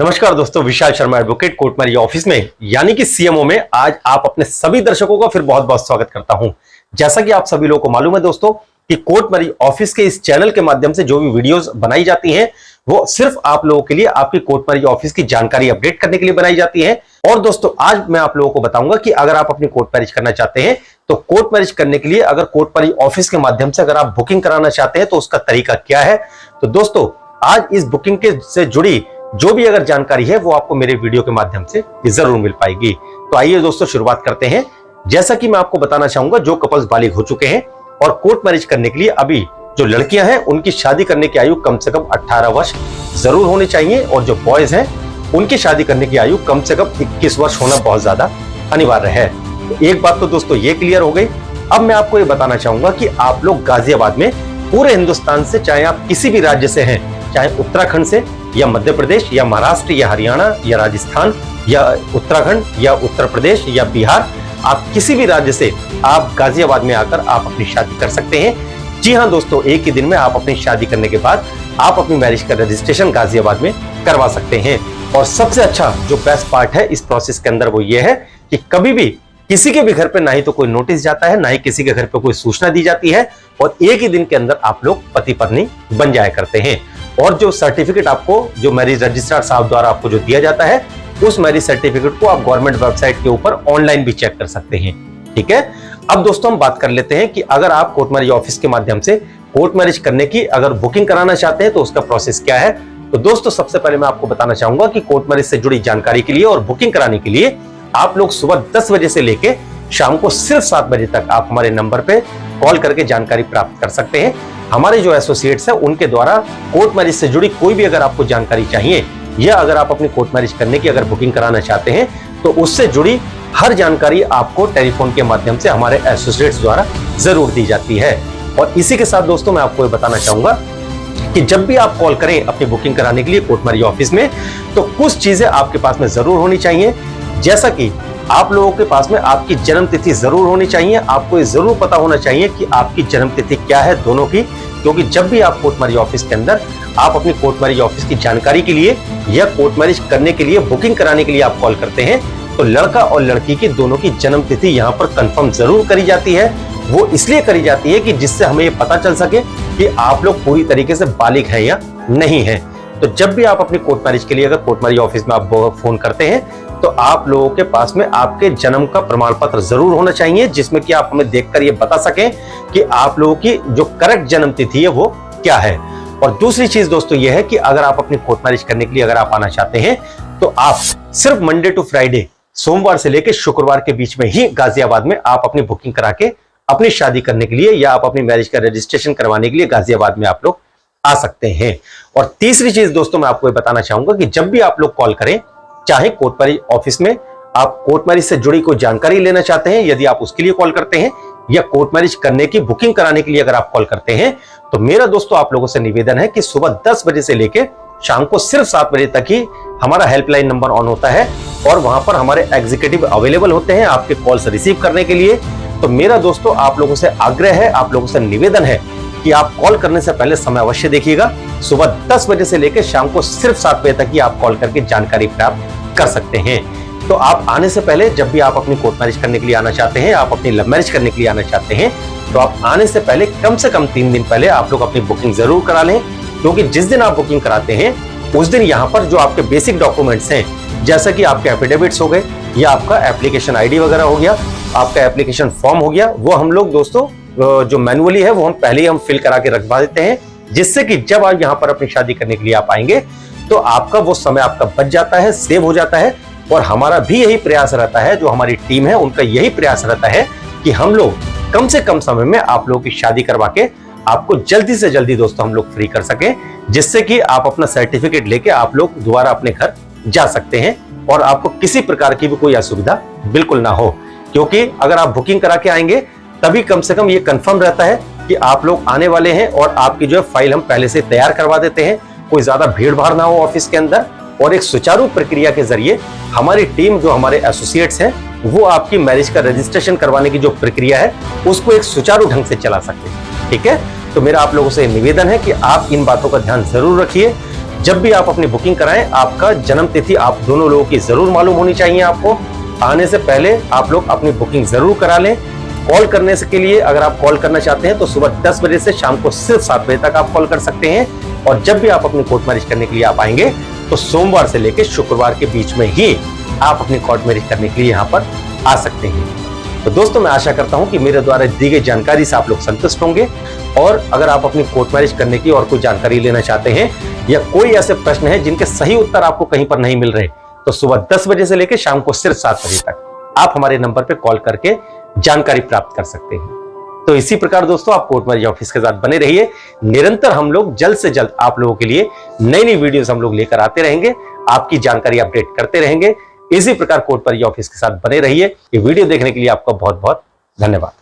नमस्कार दोस्तों, Vishal Sharma advocate court marriage office में यानी कि सीएमओ में आज आप अपने सभी दर्शकों का फिर बहुत बहुत स्वागत करता हूं। जैसा कि आप सभी लोगों को मालूम है दोस्तों कि कोर्ट मैरिज ऑफिस के इस चैनल के माध्यम से जो भी वीडियोस बनाई जाती हैं वो सिर्फ आप लोगों के लिए, आपकी कोर्ट मैरिज ऑफिस की जानकारी अपडेट करने के लिए बनाई जाती है। और दोस्तों आज मैं आप लोगों को बताऊंगा कि अगर आप अपनी कोर्ट मैरिज करना चाहते हैं तो कोर्ट मैरिज करने के लिए अगर कोर्ट मैरिज ऑफिस के माध्यम से अगर आप बुकिंग कराना चाहते हैं तो उसका तरीका क्या है। तो दोस्तों आज इस बुकिंग के से जुड़ी जो भी अगर जानकारी है वो आपको मेरे वीडियो के माध्यम से जरूर मिल पाएगी। तो आइए दोस्तों शुरुआत करते हैं। जैसा कि मैं आपको बताना चाहूंगा, जो कपल्स बालिग हो चुके हैं और कोर्ट मैरिज करने के लिए अभी जो लड़कियां हैं उनकी शादी करने की आयु कम से कम 18 वर्ष जरूर होनी चाहिए और जो बॉयज हैं उनकी शादी करने की आयु कम से कम 21 वर्ष होना बहुत ज्यादा अनिवार्य है। तो एक बात तो दोस्तों ये क्लियर हो गई। अब मैं आपको ये बताना चाहूंगा कि आप लोग गाजियाबाद में पूरे हिंदुस्तान से, चाहे आप किसी भी राज्य से हैं, चाहे उत्तराखंड से या मध्य प्रदेश या महाराष्ट्र या हरियाणा या राजस्थान या उत्तराखंड या उत्तर प्रदेश या बिहार, आप किसी भी राज्य से आप गाजियाबाद में आकर आप अपनी शादी कर सकते हैं। जी हां दोस्तों, एक ही दिन में आप अपनी शादी करने के बाद आप अपनी मैरिज का रजिस्ट्रेशन गाजियाबाद में करवा सकते हैं। और सबसे अच्छा जो बेस्ट पार्ट है इस प्रोसेस के अंदर वो ये है कि कभी भी किसी के भी घर पे ना ही तो कोई नोटिस जाता है, ना ही किसी के घर पे कोई सूचना दी जाती है और एक ही दिन के अंदर आप लोग पति पत्नी बन जाया करते हैं। और जो सर्टिफिकेट आपको जो मैरिज रजिस्ट्रार साहब द्वारा आपको जो दिया जाता है उस मैरिज सर्टिफिकेट को आप गवर्नमेंट वेबसाइट के ऊपर ऑनलाइन भी चेक कर सकते हैं। ठीक है, अब दोस्तों हम बात कर लेते हैं कि अगर आप कोर्ट मैरिज ऑफिस के माध्यम से कोर्ट मैरिज करने की अगर बुकिंग कराना चाहते हैं तो उसका प्रोसेस क्या है। तो दोस्तों सबसे पहले मैं आपको बताना चाहूंगा कि कोर्ट मैरिज से जुड़ी जानकारी के लिए और बुकिंग कराने के लिए आप लोग सुबह 10 बजे से लेके शाम को सिर्फ 7 बजे तक आप हमारे नंबर पे कॉल करके जानकारी प्राप्त कर सकते हैं। हमारे जो एसोसिएट्स हैं उनके द्वारा कोर्ट मैरिज से जुड़ी कोई भी अगर आपको जानकारी चाहिए या अगर आप अपनी कोर्ट मैरिज करने की अगर बुकिंग कराना चाहते हैं तो उससे जुड़ी हर जानकारी आपको टेलीफोन के माध्यम से हमारे एसोसिएट्स द्वारा जरूर दी जाती है। और इसी के साथ दोस्तों मैं आपको ये बताना चाहूंगा कि जब भी आप कॉल करें अपनी बुकिंग कराने के लिए कोर्ट मैरिज ऑफिस में तो कुछ चीजें आपके पास में जरूर होनी चाहिए। जैसा कि आप लोगों के पास में आपकी जन्म तिथि जरूर होनी चाहिए। आपको ये जरूर पता होना चाहिए कि आपकी जन्म तिथि क्या है दोनों की, क्योंकि जब भी आप कोर्ट मैरिज ऑफिस के अंदर आप अपनी कोर्ट मैरिज ऑफिस की जानकारी के लिए या कोर्ट मैरिज करने के लिए बुकिंग कराने के लिए आप कॉल करते हैं तो लड़का और लड़की की दोनों की जन्म तिथि यहाँ पर कंफर्म जरूर करी जाती है। वो इसलिए करी जाती है कि जिससे हमें ये पता चल सके कि आप लोग पूरी तरीके से बालिग हैं या नहीं है। तो जब भी आप अपनी कोर्ट मैरिज के लिए अगर कोर्ट मैरिज ऑफिस में आप फोन करते हैं तो आप लोगों के पास में आपके जन्म का प्रमाण पत्र जरूर होना चाहिए, जिसमें कि आप हमें देखकर ये बता सकें कि आप लोगों की जो करेक्ट जन्म तिथि है वो क्या है। और दूसरी चीज दोस्तों ये है कि अगर आप अपनी कोर्ट मैरिज करने के लिए अगर आप आना चाहते हैं तो आप सिर्फ मंडे टू फ्राइडे, सोमवार से लेकर शुक्रवार के बीच में ही गाजियाबाद में आप अपनी बुकिंग करा के अपनी शादी करने के लिए या आप अपनी मैरिज का रजिस्ट्रेशन करवाने के लिए गाजियाबाद में आप लोग आ सकते हैं। और तीसरी चीज दोस्तों मैं आपको ये बताना चाहूंगा कि जब भी आप लोग कॉल करें, चाहे कोर्ट मैरिज ऑफिस में आप कोर्ट मैरिज से जुड़ी कोई जानकारी लेना चाहते हैं, यदि आप उसके लिए कॉल करते हैं या कोर्ट मैरिज करने की बुकिंग कराने के लिए अगर आप कॉल करते हैं तो मेरा दोस्तों आप लोगों से निवेदन है कि सुबह 10 बजे से लेकर शाम को सिर्फ 7 बजे तक ही हमारा हेल्पलाइन नंबर ऑन होता है और वहां पर हमारे एग्जीक्यूटिव अवेलेबल होते हैं आपके कॉल्स रिसीव करने के लिए। तो मेरा दोस्तों आप लोगों से आग्रह है, आप लोगों से निवेदन है कि आप कॉल करने से पहले समय अवश्य देखिएगा। सुबह 10 बजे से लेकर शाम को सिर्फ 7 बजे तक ही आप कॉल करके जानकारी प्राप्त कर सकते हैं। तो आप आने से पहले, जब भी आप अपनी कोर्ट मैरिज करने के लिए आना चाहते हैं, आप अपनी लव मैरिज करने के लिए आना चाहते हैं तो आप आने से पहले कम से कम 3 दिन पहले आप लोग अपनी बुकिंग जरूर करा लें, क्योंकि जिस दिन आप बुकिंग कराते हैं उस दिन यहाँ पर जो आपके बेसिक डॉक्यूमेंट्स हैं, जैसा कि आपके एफिडेविट्स हो गए या आपका एप्लीकेशन आईडी वगैरह हो गया, आपका एप्लीकेशन फॉर्म हो गया, वो हम लोग दोस्तों जो मैनुअली है वो हम पहले ही हम फिल करा के रखवा देते हैं, जिससे कि जब आप यहाँ पर अपनी शादी करने के लिए आप आएंगे तो आपका वो समय आपका बच जाता है, सेव हो जाता है। और हमारा भी यही प्रयास रहता है, जो हमारी टीम है उनका यही प्रयास रहता है कि हम लोग कम से कम समय में आप लोगों की शादी करवा के आपको जल्दी से जल्दी दोस्तों हम लोग फ्री कर सकें, जिससे कि आप अपना सर्टिफिकेट लेके आप लोग दोबारा अपने घर जा सकते हैं और आपको किसी प्रकार की भी कोई असुविधा बिल्कुल ना हो। क्योंकि अगर आप बुकिंग करा के आएंगे तभी कम से कम ये कंफर्म रहता है कि आप लोग आने वाले हैं और आपकी जो है फाइल हम पहले से तैयार करवा देते हैं, कोई ज्यादा भीड़ भाड़ ना हो ऑफिस के अंदर और एक सुचारू प्रक्रिया के जरिए हमारी टीम जो हमारे एसोसिएट्स हैं वो आपकी मैरिज का रजिस्ट्रेशन करवाने की जो प्रक्रिया है उसको एक सुचारू ढंग से चला सकते हैं। ठीक है, तो मेरा आप लोगों से निवेदन है कि आप इन बातों का ध्यान जरूर रखिए जब भी आप अपनी बुकिंग कराएं, आपका जन्म तिथि आप दोनों लोगों की जरूर मालूम होनी चाहिए। आपको आने से पहले आप लोग अपनी बुकिंग जरूर करा लें। कॉल करने के लिए अगर आप कॉल करना चाहते हैं तो सुबह 10 बजे से शाम को सिर्फ 7 बजे तक आप कॉल कर सकते हैं। और जब भी आप अपनी कोर्ट मैरिज करने के लिए आप आएंगे तो सोमवार से लेकर शुक्रवार के बीच में ही आप अपनी कोर्ट मैरिज करने के लिए यहाँ पर आ सकते हैं। तो दोस्तों, मैं आशा करता हूं कि मेरे द्वारा दी गई जानकारी से आप लोग संतुष्ट होंगे। और अगर आप अपनी कोर्ट मैरिज करने की और कोई जानकारी लेना चाहते हैं या कोई ऐसे प्रश्न है जिनके सही उत्तर आपको कहीं पर नहीं मिल रहे, तो सुबह 10 बजे से लेकर शाम को सिर्फ 7 बजे तक आप हमारे नंबर पर कॉल करके जानकारी प्राप्त कर सकते हैं। तो इसी प्रकार दोस्तों, आप कोर्ट मैरिज ऑफिस के साथ बने रहिए। निरंतर हम लोग जल्द से जल्द आप लोगों के लिए नई नई वीडियोस हम लोग लेकर आते रहेंगे, आपकी जानकारी अपडेट करते रहेंगे। इसी प्रकार कोर्ट मैरिज ऑफिस के साथ बने रहिए। ये वीडियो देखने के लिए आपका बहुत बहुत धन्यवाद।